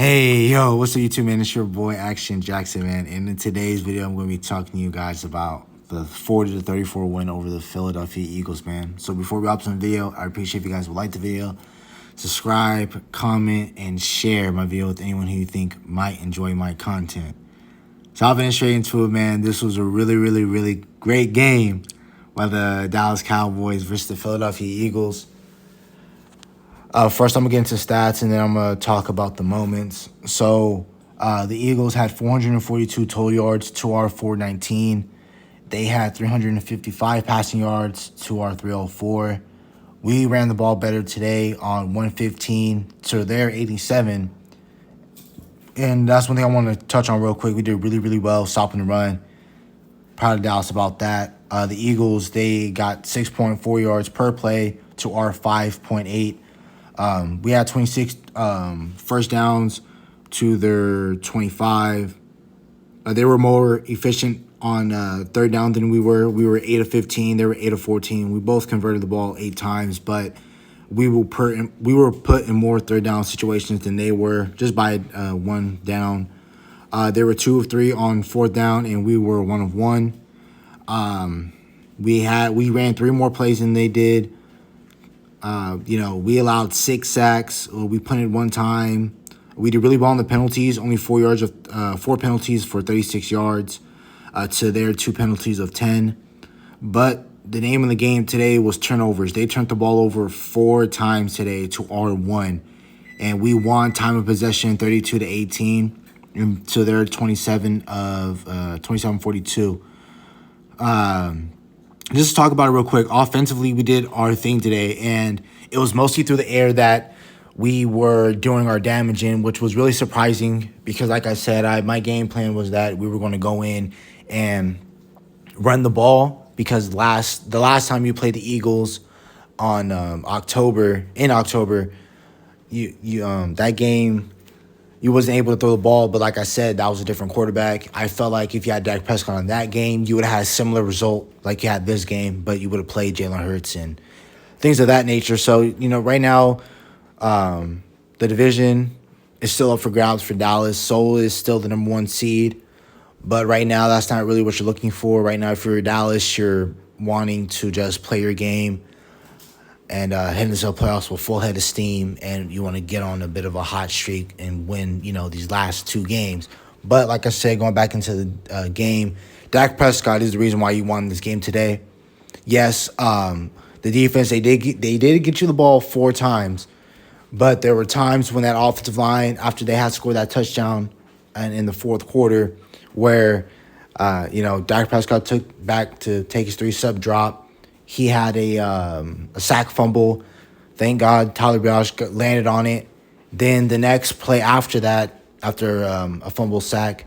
Hey, yo, what's up, YouTube, man? It's your boy, Action Jackson, man. And in today's video, I'm going to be talking to you guys about the 40-34 win over the Philadelphia Eagles, man. So before we hop on the video, I appreciate if you guys would like the video, subscribe, comment, and share my video with anyone who you think might enjoy my content. So hopping straight into it, man. This was a really great game by the Dallas Cowboys versus the Philadelphia Eagles. First, I'm going to get into stats, and then I'm going to talk about the moments. So, the Eagles had 442 total yards to our 419. They had 355 passing yards to our 304. We ran the ball better today on 115 to their 87. And that's one thing I want to touch on real quick. We did really well stopping the run. Proud of Dallas about that. The Eagles, they got 6.4 yards per play to our 5.8. We had 26 first downs to their 25. They were more efficient on third down than we were. We were 8 of 15. They were 8 of 14. We both converted the ball 8 times, but we were put in more third down situations than they were just by one down. They were 2 of 3 on fourth down, and we were 1 of 1. We ran 3 more plays than they did. We allowed 6 sacks. We punted 1 time. We did really well on the penalties. Only 4 yards of 4 penalties for 36 yards to their 2 penalties of 10. But the name of the game today was turnovers. They turned the ball over 4 times today to our 1, and we won time of possession 32-18 to their 27-42. Just to talk about it real quick, offensively, we did our thing today, and it was mostly through the air that we were doing our damage in, which was really surprising because, like I said, my game plan was that we were going to go in and run the ball because the last time you played the Eagles on October, that game, you wasn't able to throw the ball, but like I said, that was a different quarterback. I felt like if you had Dak Prescott in that game, you would have had a similar result like you had this game, but you would have played Jalen Hurts and things of that nature. So, right now, the division is still up for grabs for Dallas. Seoul is still the number 1 seed, but right now, that's not really what you're looking for. Right now, if you're Dallas, you're wanting to just play your game and head into the playoffs with full head of steam, and you want to get on a bit of a hot streak and win, these last 2 games. But like I said, going back into the game, Dak Prescott is the reason why you won this game today. Yes, the defense, they did get you the ball 4 times, but there were times when that offensive line, after they had scored that touchdown and in the fourth quarter, where Dak Prescott took back to take his 3-step drop. He had a sack fumble. Thank God Tyler Bosch landed on it. Then the next play after that, after a fumble sack,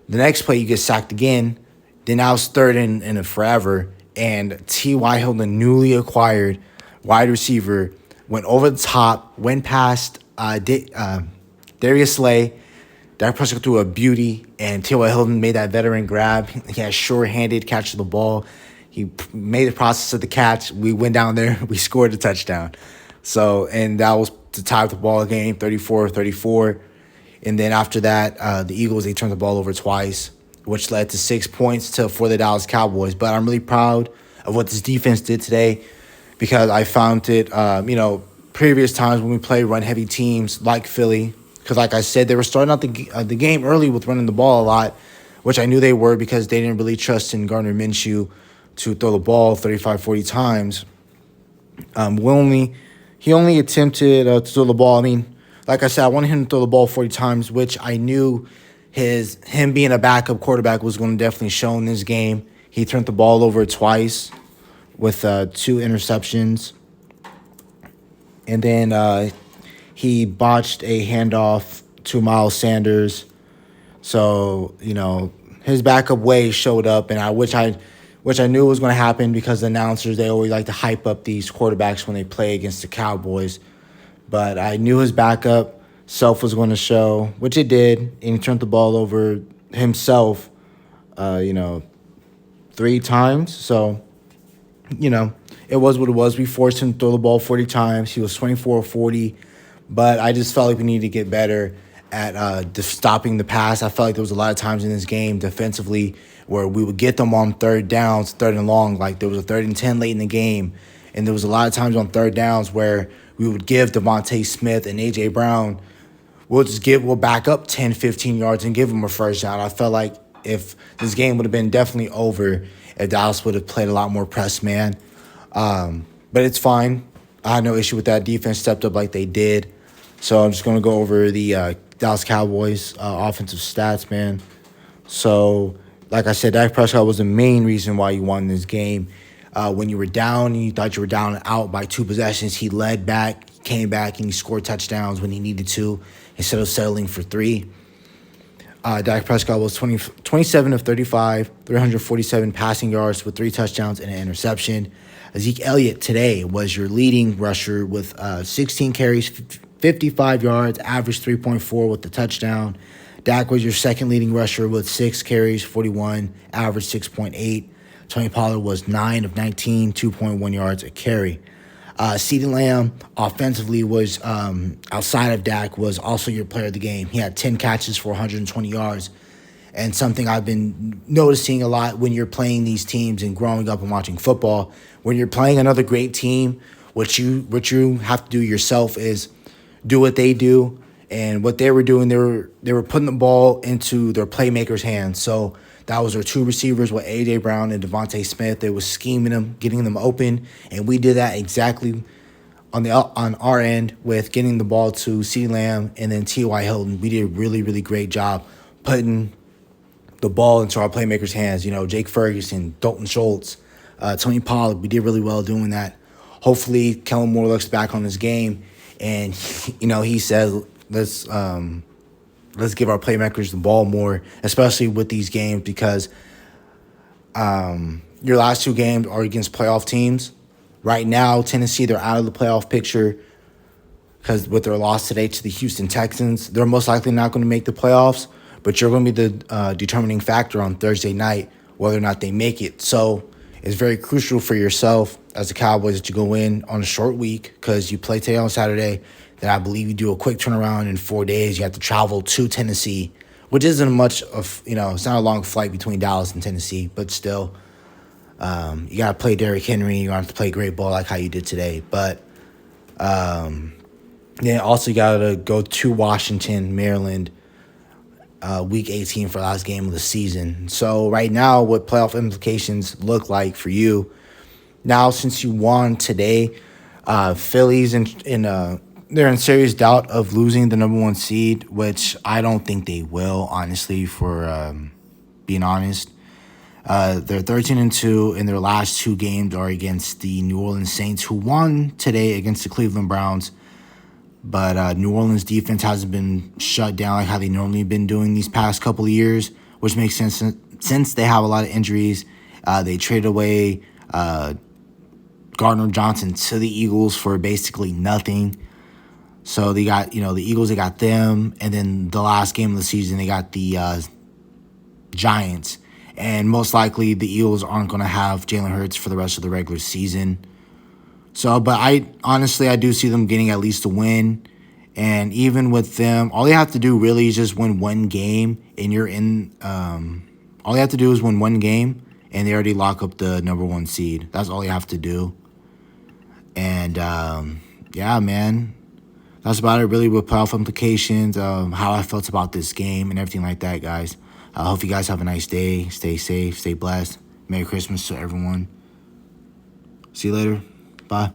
the next play you get sacked again. Then that was third and forever. And T.Y. Hill, the newly acquired wide receiver, went over the top, went past Darius Slay. Dak Prescott threw a beauty, and T.Y. Hilton made that veteran grab. He had sure-handed catch of the ball. He made the process of the catch. We went down there. We scored a touchdown. So, and that was to tie up the ball game, 34-34. And then after that, the Eagles, they turned the ball over twice, which led to 6 points for the Dallas Cowboys. But I'm really proud of what this defense did today because I found it, previous times when we played run-heavy teams like Philly, because like I said, they were starting out the game early with running the ball a lot, which I knew they were because they didn't really trust in Gardner Minshew to throw the ball 35-40 times. He only attempted to throw the ball. I mean, like I said, I wanted him to throw the ball 40 times, which I knew him being a backup quarterback was going to definitely show in this game. He turned the ball over twice with 2 interceptions. And then he botched a handoff to Miles Sanders. So, his backup way showed up, and which I knew was going to happen because the announcers, they always like to hype up these quarterbacks when they play against the Cowboys. But I knew his backup self was going to show, which it did, and he turned the ball over himself, 3 times. So, it was what it was. We forced him to throw the ball 40 times. He was 24 of 40, but I just felt like we needed to get better at stopping the pass. I felt like there was a lot of times in this game defensively where we would get them on third downs, third and long. Like there was a 3rd and 10 late in the game, and there was a lot of times on third downs where we would give Devontae Smith and A.J. Brown, we'll back up 10, 15 yards and give them a first down. I felt like if this game would have been definitely over if Dallas would have played a lot more press man. But it's fine. I had no issue with that. Defense stepped up like they did. So I'm just going to go over the Dallas Cowboys offensive stats, man. So, like I said, Dak Prescott was the main reason why you won this game. When you were down and you thought you were down and out by 2 possessions, he led back, came back, and he scored touchdowns when he needed to instead of settling for 3. Dak Prescott was 27 of 35, 347 passing yards with 3 touchdowns and an interception. Zeke Elliott today was your leading rusher with 16 carries, 55 yards, average 3.4 with the touchdown. Dak was your second leading rusher with 6 carries, 41, average 6.8. Tony Pollard was 9 of 19, 2.1 yards a carry. CeeDee Lamb offensively was, outside of Dak, was also your player of the game. He had 10 catches for 120 yards. And something I've been noticing a lot when you're playing these teams and growing up and watching football, when you're playing another great team, what you have to do yourself is do what they do. And what they were doing, they were putting the ball into their playmakers' hands. So that was their 2 receivers with A.J. Brown and Devontae Smith. They was scheming them, getting them open, and we did that exactly on our end with getting the ball to CeeDee Lamb and then T.Y. Hilton. We did a really, really great job putting the ball into our playmakers' hands. You know, Jake Ferguson, Dalton Schultz, Tony Pollard. We did really well doing that. Hopefully, Kellen Moore looks back on this game and, he said, let's give our playmakers the ball more, especially with these games because your last 2 games are against playoff teams. Right now, Tennessee, they're out of the playoff picture because with their loss today to the Houston Texans, they're most likely not going to make the playoffs, but you're going to be the determining factor on Thursday night whether or not they make it. So it's very crucial for yourself as the Cowboys that you go in on a short week because you play today on Saturday. Then I believe you do a quick turnaround in 4 days. You have to travel to Tennessee, which isn't much of, it's not a long flight between Dallas and Tennessee, but still, you got to play Derrick Henry. You have to play great ball like how you did today. But then also you got to go to Washington, Maryland, Week 18 for the last game of the season. So right now, what playoff implications look like for you? Now, since you won today, Philly's they're in serious doubt of losing the number 1 seed, which I don't think they will, honestly, for being honest. They're 13-2, and their last 2 games are against the New Orleans Saints, who won today against the Cleveland Browns. But New Orleans defense hasn't been shut down like how they normally been doing these past couple of years, which makes sense since they have a lot of injuries. They traded away Gardner Johnson to the Eagles for basically nothing. So they got, the Eagles, they got them. And then the last game of the season, they got the Giants. And most likely the Eagles aren't going to have Jalen Hurts for the rest of the regular season. So, but I do see them getting at least a win. And even with them, all they have to do really is just win 1 game. And you're in, all they have to do is win 1 game. And they already lock up the number 1 seed. That's all they have to do. And, yeah, man. That's about it, really, with playoff implications, how I felt about this game and everything like that, guys. I hope you guys have a nice day. Stay safe. Stay blessed. Merry Christmas to everyone. See you later. Bye.